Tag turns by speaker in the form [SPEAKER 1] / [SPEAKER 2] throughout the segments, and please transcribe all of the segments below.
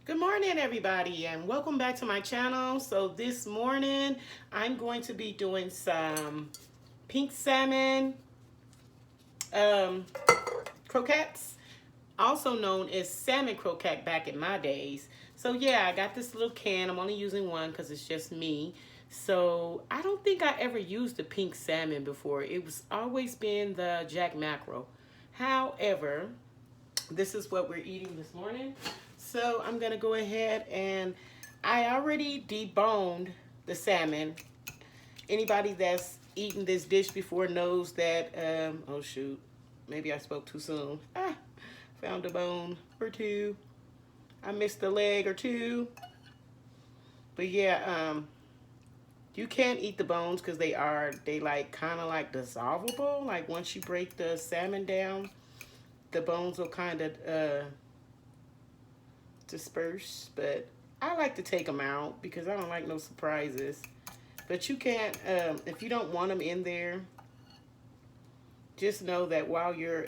[SPEAKER 1] Good morning, everybody, and welcome back to my channel. So this morning, I'm going to be doing some pink salmon um, croquettes, also known as salmon croquette back in my days. So yeah, I got this little can. I'm only using one because it's just me. So I don't think I ever used the pink salmon before. It was always been the jack mackerel. However, this is what we're eating this morning. So I'm gonna go ahead and I already deboned the salmon. Anybody that's eaten this dish before knows that, oh shoot, maybe I spoke too soon. Found a bone or two. I missed a leg or two. But yeah, you can't eat the bones because they like kind of like dissolvable. Like once you break the salmon down, the bones will kind of disperse, but I like to take them out because I don't like no surprises. But you can't, if you don't want them in there, just know that while you're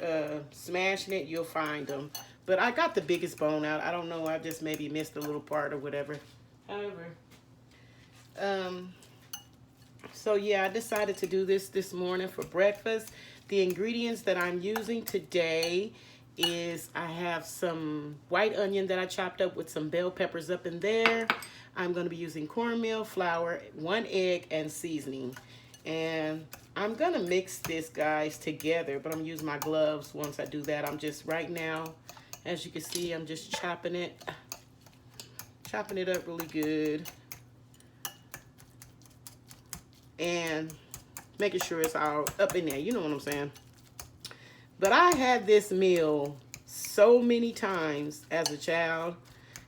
[SPEAKER 1] smashing it, you'll find them. But I got the biggest bone out. I don't know, I just maybe missed a little part or whatever. However, um, so yeah, I decided to do this morning for breakfast. The ingredients that I'm using today is I have some white onion that I chopped up with some bell peppers up in there. I'm going to be using cornmeal, flour, 1 egg, and seasoning. And I'm going to mix this, guys, together, but I'm using my gloves once I do that. I'm just right now, as you can see, I'm just chopping it up really good. And making sure it's all up in there. You know what I'm saying? But I had this meal so many times as a child.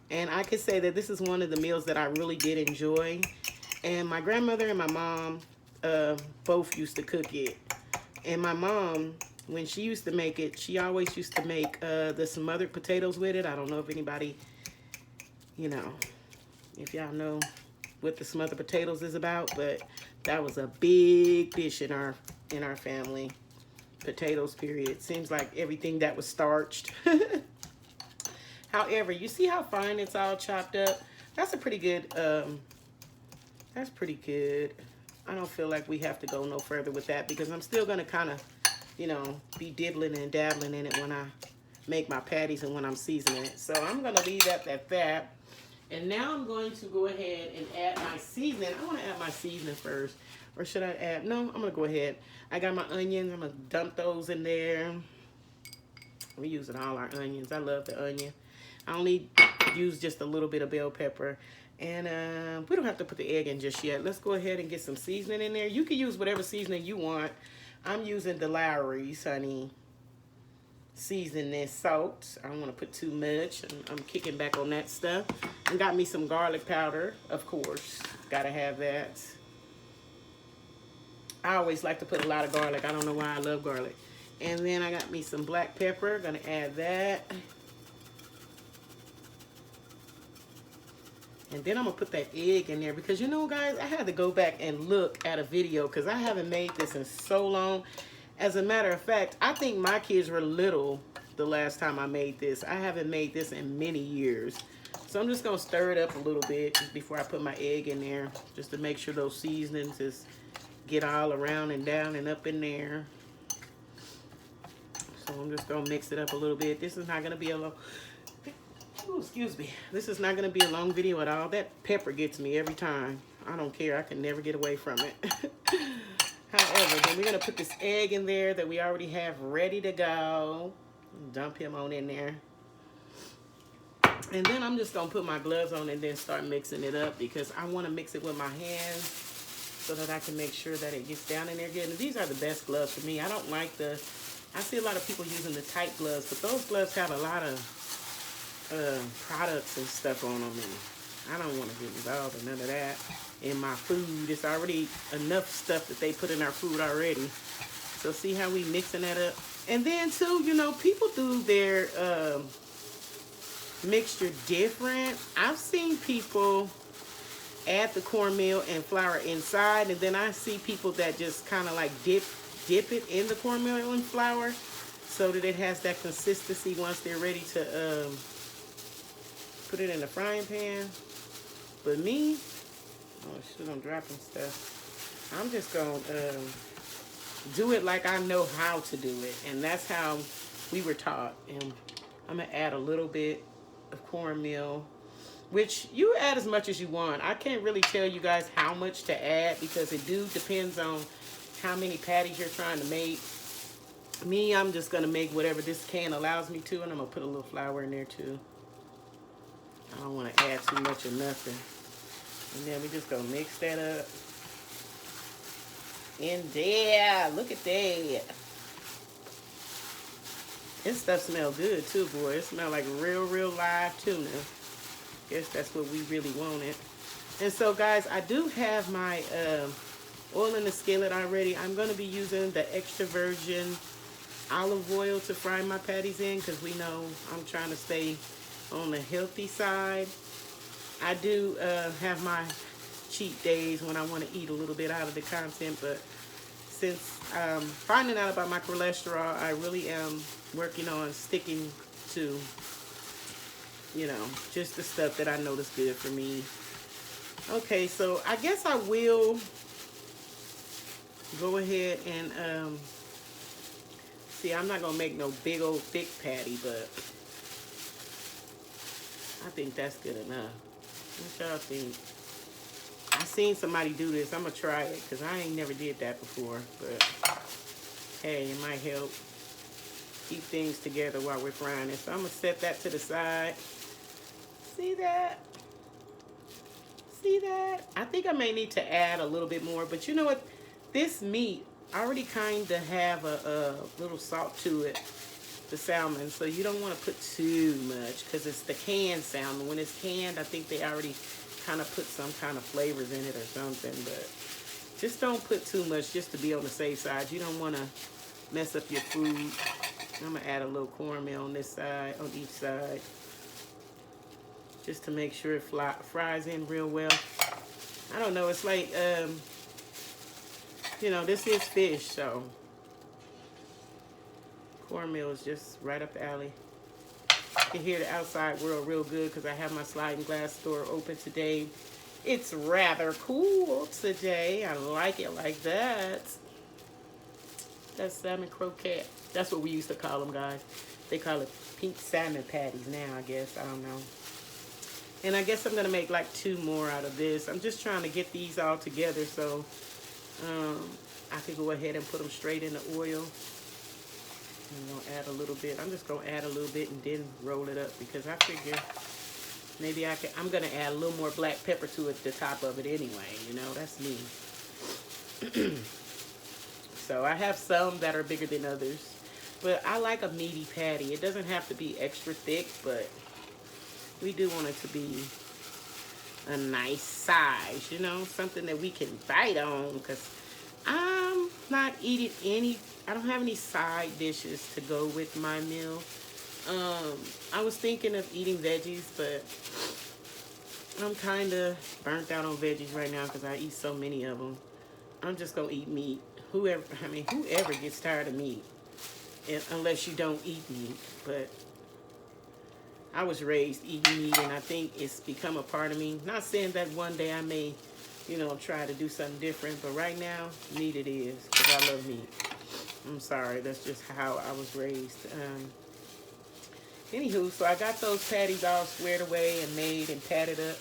[SPEAKER 1] And I can say that this is one of the meals that I really did enjoy. And my grandmother and my mom both used to cook it. And my mom, when she used to make it, she always used to make the smothered potatoes with it. I don't know if anybody, if y'all know what the smothered potatoes is about, but that was a big dish in our family. Potatoes, period. Seems like everything that was starched. However, you see how fine it's all chopped up? That's a pretty good, that's pretty good. I don't feel like we have to go no further with that because I'm still gonna kind of, be dibbling and dabbling in it when I make my patties and when I'm seasoning it. So I'm gonna leave that at that. And now I'm going to go ahead and add my seasoning. I want to add my seasoning first. Or should I add? No, I'm going to go ahead. I got my onions. I'm going to dump those in there. We're using all our onions. I love the onion. I only use just a little bit of bell pepper. And we don't have to put the egg in just yet. Let's go ahead and get some seasoning in there. You can use whatever seasoning you want. I'm using the Lowry's, honey. Seasoning salt. I don't want to put too much. I'm kicking back on that stuff. And got me some garlic powder, of course. Gotta have that. I always like to put a lot of garlic. I don't know why I love garlic. And then I got me some black pepper. Gonna add that. And then I'm gonna put that egg in there because guys, I had to go back and look at a video because I haven't made this in so long. As a matter of fact, I think my kids were little the last time I made this. I haven't made this in many years. So I'm just going to stir it up a little bit just before I put my egg in there, just to make sure those seasonings just get all around and down and up in there. So I'm just going to mix it up a little bit. This is not going to be a long... Ooh, excuse me. This is not going to be a long video at all. That pepper gets me every time. I don't care. I can never get away from it. However, then we're going to put this egg in there that we already have ready to go. Dump him on in there. And then I'm just going to put my gloves on and then start mixing it up because I want to mix it with my hands so that I can make sure that it gets down in there good. And these are the best gloves for me. I don't like I see a lot of people using the tight gloves, but those gloves have a lot of products and stuff on them. And I don't want to get involved in none of that. In my food, it's already enough stuff that they put in our food already. So see how we mixing that up? And then too, people do their mixture different. I've seen people add the cornmeal and flour inside, and then I see people that just kind of like dip it in the cornmeal and flour so that it has that consistency once they're ready to put it in the frying pan. But me, oh shit, I'm dropping stuff. I'm just gonna do it like I know how to do it, and that's how we were taught. And I'm gonna add a little bit of cornmeal, which you add as much as you want. I can't really tell you guys how much to add because it depends on how many patties you're trying to make. Me, I'm just gonna make whatever this can allows me to, and I'm gonna put a little flour in there too. I don't want to add too much of nothing. And then we just gonna mix that up. In there, look at that. This stuff smells good too, boy. It smells like real live tuna. Guess that's what we really wanted. And so, guys, I do have my oil in the skillet already. I'm gonna be using the extra virgin olive oil to fry my patties in because we know I'm trying to stay on the healthy side. I do have my cheat days when I want to eat a little bit out of the content, but since finding out about my cholesterol, I really am working on sticking to, you know, just the stuff that I know is good for me. Okay, so I guess I will go ahead and see, I'm not gonna make no big old thick patty, but I think that's good enough. What y'all think? I seen somebody do this. I'm gonna try it because I ain't never did that before, but hey, it might help keep things together while we're frying it. So I'm gonna set that to the side. See that? See that? I think I may need to add a little bit more, but you know what? This meat already kind of have a little salt to it, the salmon, so you don't want to put too much because it's the canned salmon. When it's canned, I think they already kind of put some kind of flavors in it or something, but just don't put too much just to be on the safe side. You don't want to mess up your food. I'm gonna add a little cornmeal on this side, on each side, just to make sure it fries in real well. I don't know, it's like you know, this is fish, so cornmeal is just right up the alley. You can hear the outside world real good because I have my sliding glass door open today. It's rather cool today. I like it like that. That's salmon croquette. That's what we used to call them, guys. They call it pink salmon patties now, I guess. I don't know. And I guess I'm going to make like 2 more out of this. I'm just trying to get these all together so I can go ahead and put them straight in the oil. I'm going to add a little bit. I'm just going to add a little bit and then roll it up because I figure maybe I'm going to add a little more black pepper to it, the top of it anyway. You know, that's me. So I have some that are bigger than others. But I like a meaty patty. It doesn't have to be extra thick, but we do want it to be a nice size, you know, something that we can bite on because I'm not eating any, I don't have any side dishes to go with my meal. I was thinking of eating veggies, but I'm kind of burnt out on veggies right now because I eat so many of them. I'm just going to eat meat. Whoever gets tired of meat, unless you don't eat meat, but I was raised eating meat, and I think it's become a part of me. Not saying that one day I may, you know, try to do something different, but right now, meat it is, because I love meat. I'm sorry, that's just how I was raised. Anywho, so I got those patties all squared away and made and patted up.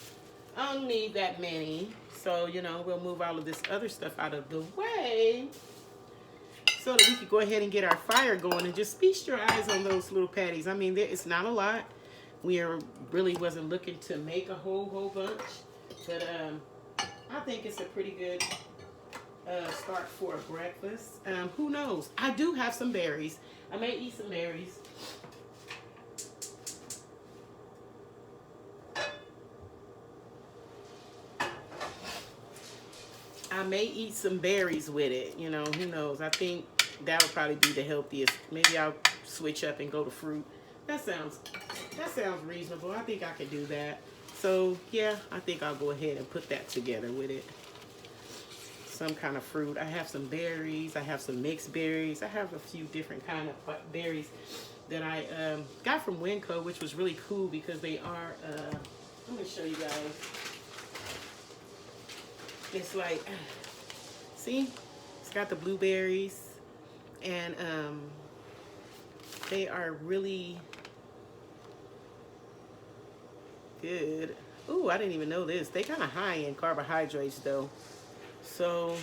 [SPEAKER 1] I don't need that many, so, you know, we'll move all of this other stuff out of the way so that we can go ahead and get our fire going and just feast your eyes on those little patties. I mean, it's not a lot. We really wasn't looking to make a whole bunch, but I think it's a pretty good start for a breakfast. Who knows? I do have some berries. I may eat some berries. I may eat some berries with it. You know, who knows? I think that would probably be the healthiest. Maybe I'll switch up and go to fruit. That sounds reasonable. I think I can do that. So, yeah, I think I'll go ahead and put that together with it. Some kind of fruit. I have some berries. I have some mixed berries. I have a few different kind of berries. that I got from Winco, which was really cool because they are, let me show you guys. It's like, see, it's got the blueberries, and they are really good. Ooh, I didn't even know this. They kind of high in carbohydrates though. So,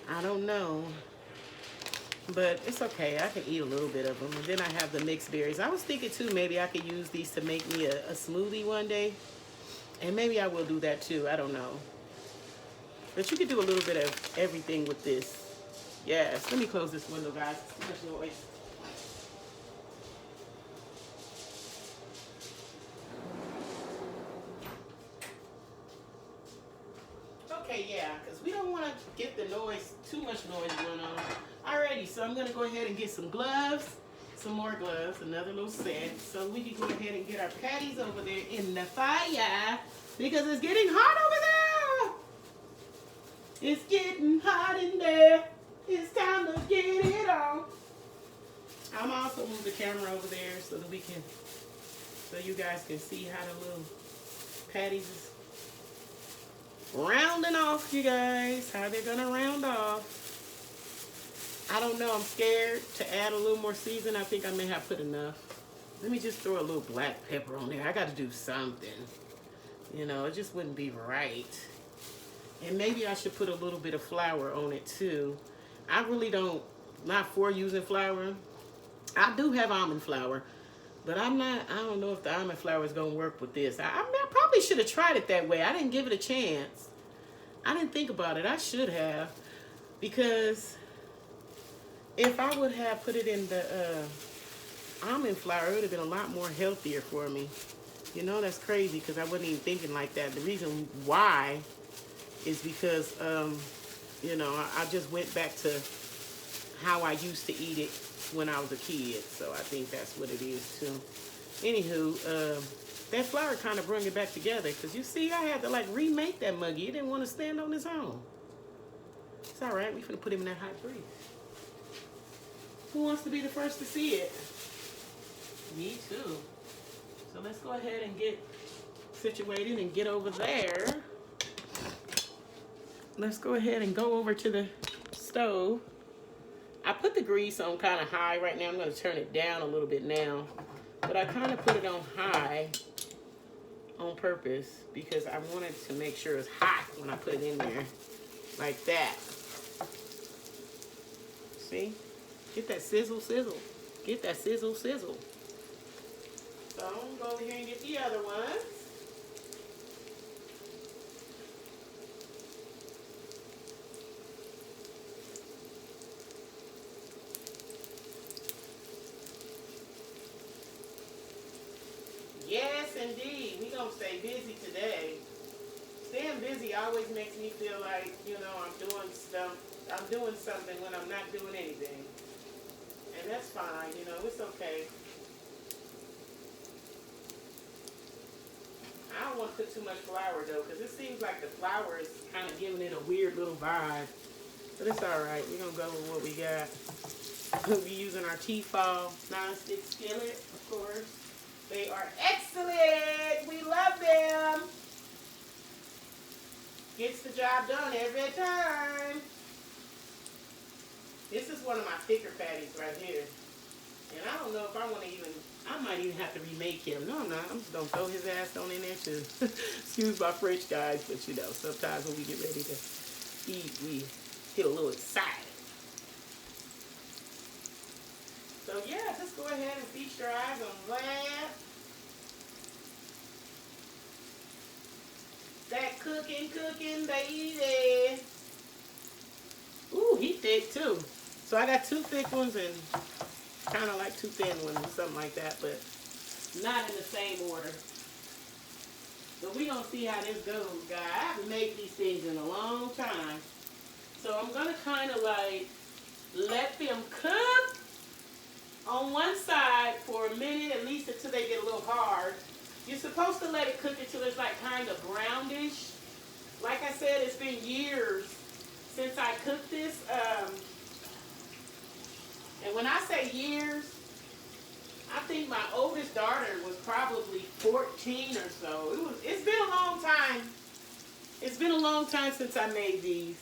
[SPEAKER 1] I don't know. But it's okay. I can eat a little bit of them. And then I have the mixed berries. I was thinking too, maybe I could use these to make me a smoothie one day. And maybe I will do that too. I don't know. But you could do a little bit of everything with this. Yes. Let me close this window, guys. It's too much noise. Okay, yeah, because we don't want to get the noise, too much noise going on. Alrighty, so I'm going to go ahead and get some gloves, some more gloves, another little set, so we can go ahead and get our patties over there in the fire, because it's getting hot over there. It's getting hot in there. It's time to get it on. I'm also move the camera over there so that we can, so you guys can see how the little patties is rounding off, you guys. How they're gonna round off. I don't know. I'm scared to add a little more season. I think I may have put enough. Let me just throw a little black pepper on there. I got to do something. You know, it just wouldn't be right. And maybe I should put a little bit of flour on it too. I really don't, not for using flour. I do have almond flour, but I don't know if the almond flour is going to work with this. I probably should have tried it that way. I didn't give it a chance. I didn't think about it. I should have, because if I would have put it in the almond flour, it would have been a lot more healthier for me. You know, that's crazy because I wasn't even thinking like that. The reason why is because, you know, I just went back to how I used to eat it when I was a kid. So I think that's what it is too. Anywho, that flour kind of brought it back together, because you see, I had to like remake that muggy. It didn't want to stand on its own. It's all right. We're going to put him in that hot grease. Who wants to be the first to see it? Me too. So let's go ahead and get situated and get over there. Let's go ahead and go over to the stove. I put the grease on kind of high right now. I'm going to turn it down a little bit now. But I kind of put it on high on purpose because I wanted to make sure it's hot when I put it in there. Like that. See? Get that sizzle, sizzle. Get that sizzle, sizzle. So I'm going to go over here and get the other ones. Yes, indeed. We're going to stay busy today. Staying busy always makes me feel like, you know, I'm doing stuff. I'm doing something when I'm not doing anything. And that's fine, you know, it's okay. I don't want to put too much flour though, because it seems like the flour is kind of giving it a weird little vibe. But it's alright. We're going to go with what we got. We'll be using our Tefal non-stick skillet, of course. They are excellent. We love them. Gets the job done every time. This is one of my thicker patties right here. And I don't know if I want to even, I might even have to remake him. No, I'm not. I'm just going to throw his ass on in there too. Excuse my French, guys, but you know, sometimes when we get ready to eat, we get a little excited. So yeah, just go ahead and feast your eyes on that. That cooking, baby. Ooh, he thick too. So I got two thick ones and kind of like two thin ones or something like that, but not in the same order. So we gonna see how this goes, guys. I haven't made these things in a long time. So I'm gonna kind of like let them cook on one side for a minute, at least until they get a little hard. You're supposed to let it cook until it's like kind of brownish. Like I said, it's been years since I cooked this. And when I say years, I think my oldest daughter was probably 14 or so. It's been a long time. It's been a long time since I made these.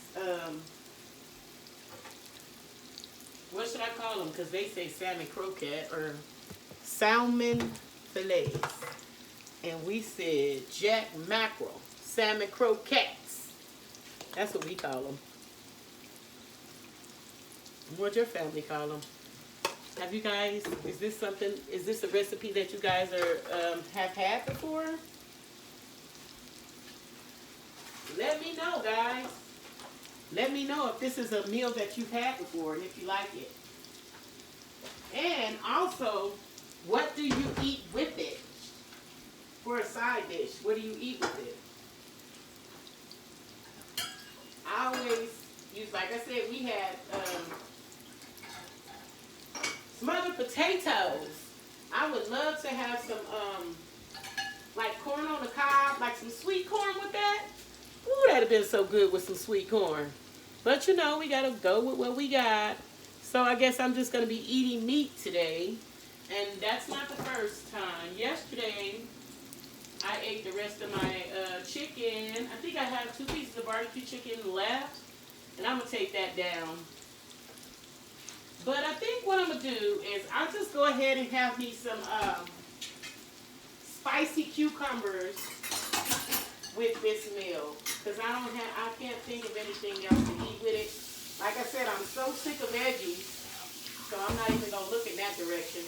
[SPEAKER 1] What should I call them? Because they say salmon croquette or salmon fillets. And we said jack mackerel, salmon croquettes. That's what we call them. What'd your family call them? Have you guys, is this a recipe that you guys have had before? Let me know, guys. Let me know if this is a meal that you've had before and if you like it. And also, what do you eat with it? For a side dish, what do you eat with it? I always use, like I said, we had smothered potatoes. I would love to have some, like corn on the cob, like some sweet corn with that. Ooh, that'd have been so good with some sweet corn. But you know, we gotta go with what we got. So I guess I'm just gonna be eating meat today. And that's not the first time. Yesterday, I ate the rest of my chicken. I think I have 2 pieces of barbecue chicken left. And I'm gonna take that down. But I think what I'm gonna do is I'll just go ahead and have me some spicy cucumbers with this meal. Because I can't think of anything else to eat with it. Like I said, I'm so sick of veggies. So I'm not even gonna look in that direction.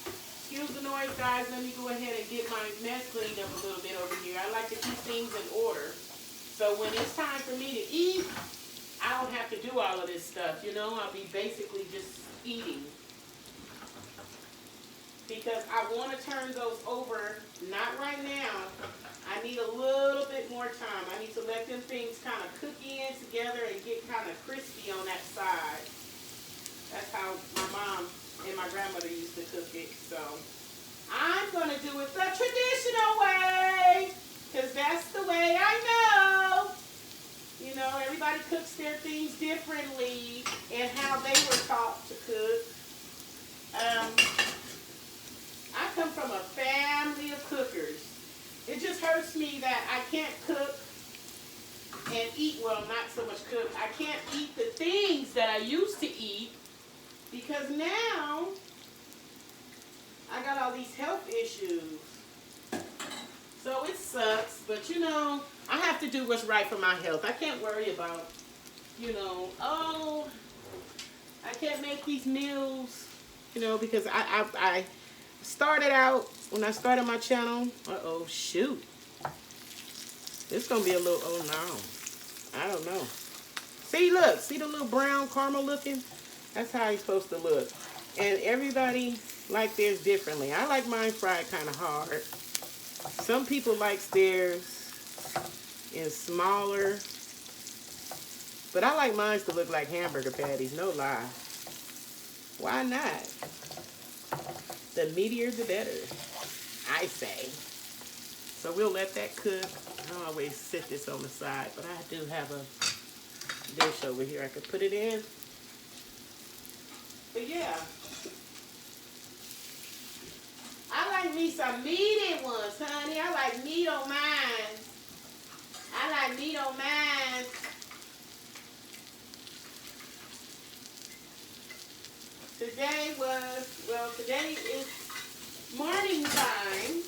[SPEAKER 1] Excuse the noise, guys. Let me go ahead and get my mess cleaned up a little bit over here. I like to keep things in order. So when it's time for me to eat, I don't have to do all of this stuff, you know. I'll be basically just eating. Because I want to turn those over, not right now. I need a little bit more time. I need to let them things kind of cook in together and get kind of crispy on that side. That's how my mom and my grandmother used to cook it. So I'm going to do it the traditional way. Because that's the way I know. You know, everybody cooks their things differently and how they were taught to cook. I come from a family of cookers. It just hurts me that I can't cook and eat, well, not so much cook. I can't eat the things that I used to eat because now I got all these health issues. So it sucks, but you know, I have to do what's right for my health. I can't worry about, you know, oh, I can't make these meals, you know, because I started out, when I started my channel, uh-oh, shoot. It's going to be a little, oh no, I don't know. See, look, see the little brown caramel looking? That's how he's supposed to look. And everybody like theirs differently. I like mine fried kind of hard. Some people like theirs in smaller. But I like mine to look like hamburger patties, no lie. Why not? The meatier the better, I say. So we'll let that cook. I always sit this on the side, but I do have a dish over here I could put it in. But yeah. I like me some meaty ones, honey. I like meat on mine. I like meat on mine. Today is morning time.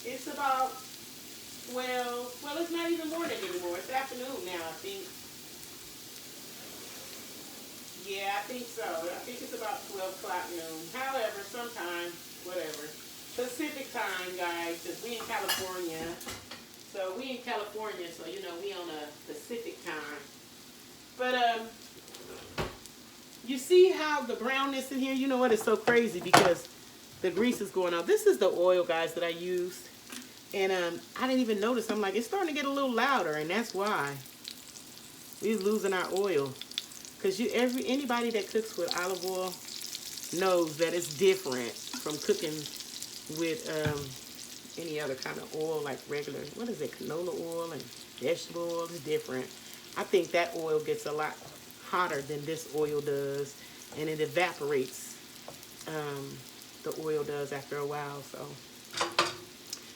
[SPEAKER 1] It's about, well, it's not even morning anymore. It's afternoon now, I think. Yeah, I think so. I think it's about 12 o'clock noon. However, sometime, whatever. Pacific time, guys, because we in California. So we in California, so you know, we on a Pacific time. But you see how the brownness in here? You know what? It's so crazy because the grease is going on. This is the oil, guys, that I used. And I didn't even notice. I'm like, it's starting to get a little louder, and that's why. We're losing our oil. Because anybody that cooks with olive oil knows that it's different from cooking with any other kind of oil, like regular, what is it, canola oil and vegetable oil is different. I think that oil gets a lot hotter than this oil does, and it evaporates the oil does after a while. So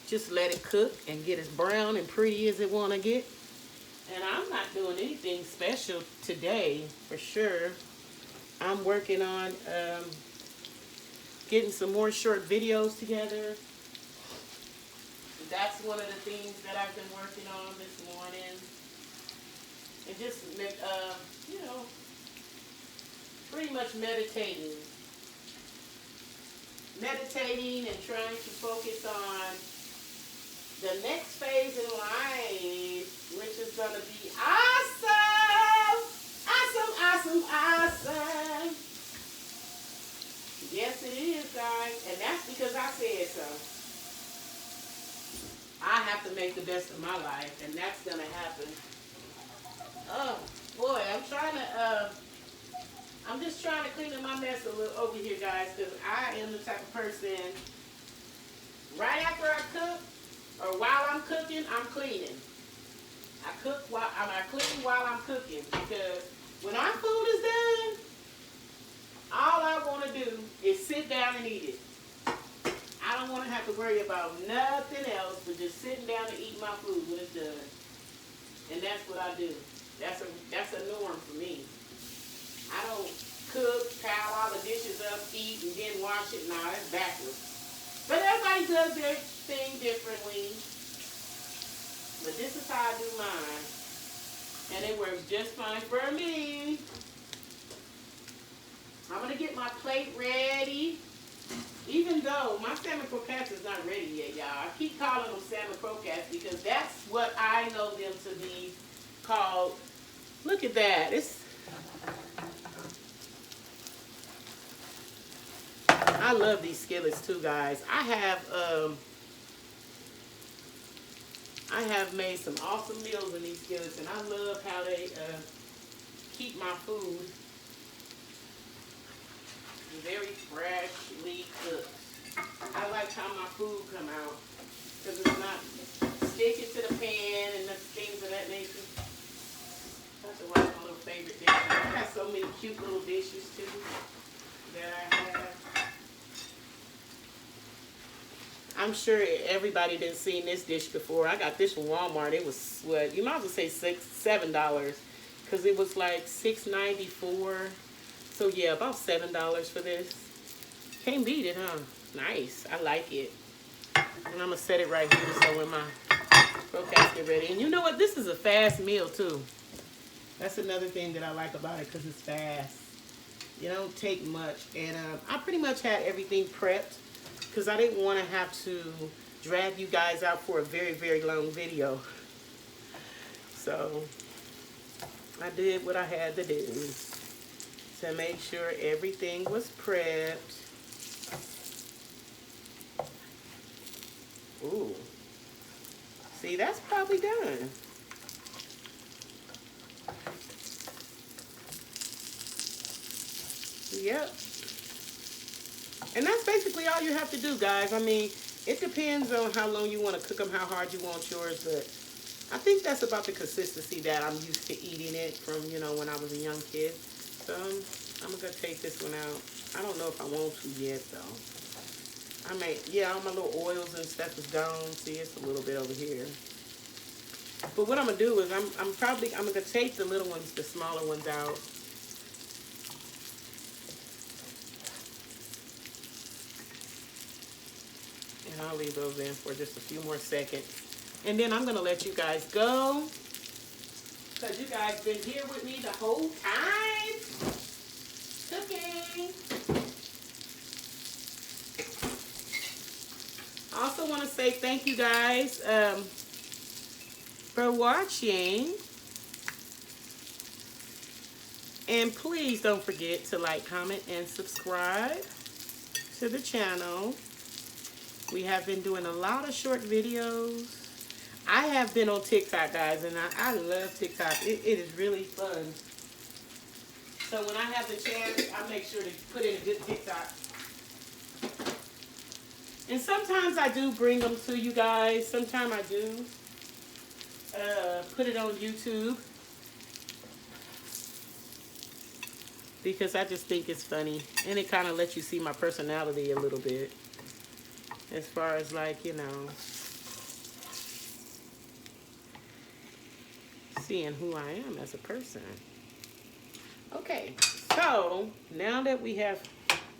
[SPEAKER 1] just let it cook and get as brown and pretty as it want to get. And I'm not doing anything special today, for sure. I'm working on getting some more short videos together. That's one of the things that I've been working on this morning. And just, you know, pretty much meditating. Meditating and trying to focus on the next phase in life, which is going to be awesome! Awesome, awesome, awesome! Yes, it is, guys. And that's because I said so. I have to make the best of my life, and that's going to happen. Oh, boy, I'm just trying to clean up my mess a little over here, guys, because I am the type of person, right after I cook, or while I'm cooking, I'm cleaning. I clean while I'm cooking, because when our food is done, all I want to do is sit down and eat it. I don't want to have to worry about nothing else but just sitting down and eating my food when it's done. And that's what I do. That's a norm for me. I don't cook, pile all the dishes up, eat, and then wash it. Nah, that's backwards. But everybody does their thing differently. But this is how I do mine. And it works just fine for me. I'm going to get my plate ready. Even though my salmon croquettes is not ready yet, y'all. I keep calling them salmon croquettes because that's what I know them to be called. Look at that. I love these skillets too, guys. I have made some awesome meals in these skillets, and I love how they keep my food very freshly cooked. I like how my food come out because it's not sticking to the pan and the things of that nature. That's one of my little favorite dishes. I got so many cute little dishes too that I have. I'm sure everybody didn't seen this dish before. I got this from Walmart. It was what you might as well say $7 because it was like $6.94. So yeah, about $7 for this. Can't beat it, huh? Nice. I like it. And I'm gonna set it right here so when my croquettes get ready. And you know what? This is a fast meal too. That's another thing that I like about it because it's fast. You don't take much. And I pretty much had everything prepped because I didn't want to have to drag you guys out for a very, very long video. So I did what I had to do to make sure everything was prepped. Ooh. See, that's probably done. Yep. And that's basically all you have to do, guys. I mean, it depends on how long you want to cook them, how hard you want yours, but I think that's about the consistency that I'm used to eating it from, you know, when I was a young kid. So I'm going to take this one out. I don't know if I want to yet, though. Yeah, all my little oils and stuff is gone. See, it's a little bit over here. But what I'm going to do is I'm going to take the little ones, the smaller ones out. And I'll leave those in for just a few more seconds. And then I'm going to let you guys go. Because you guys been here with me the whole time. Cooking. I also want to say thank you guys for watching. And please don't forget to like, comment, and subscribe to the channel. We have been doing a lot of short videos. I have been on TikTok, guys, and I love TikTok. It is really fun. So when I have the chance, I make sure to put in a good TikTok. And sometimes I do bring them to you guys. Sometimes I do put it on YouTube. because I just think it's funny. And it kind of lets you see my personality a little bit. As far as like, you know, seeing who I am as a person. Okay, so now that we have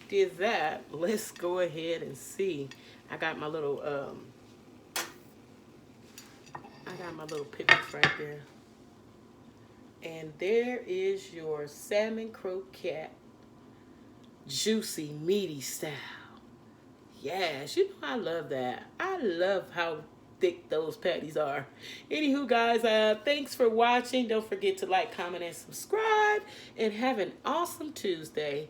[SPEAKER 1] did that, let's go ahead and see. I got my little pictures right there. And there is your salmon croquette, juicy, meaty style. Yes, you know I love that. I love how thick those patties are. Anywho, guys, thanks for watching. Don't forget to like, comment, and subscribe. And have an awesome Tuesday.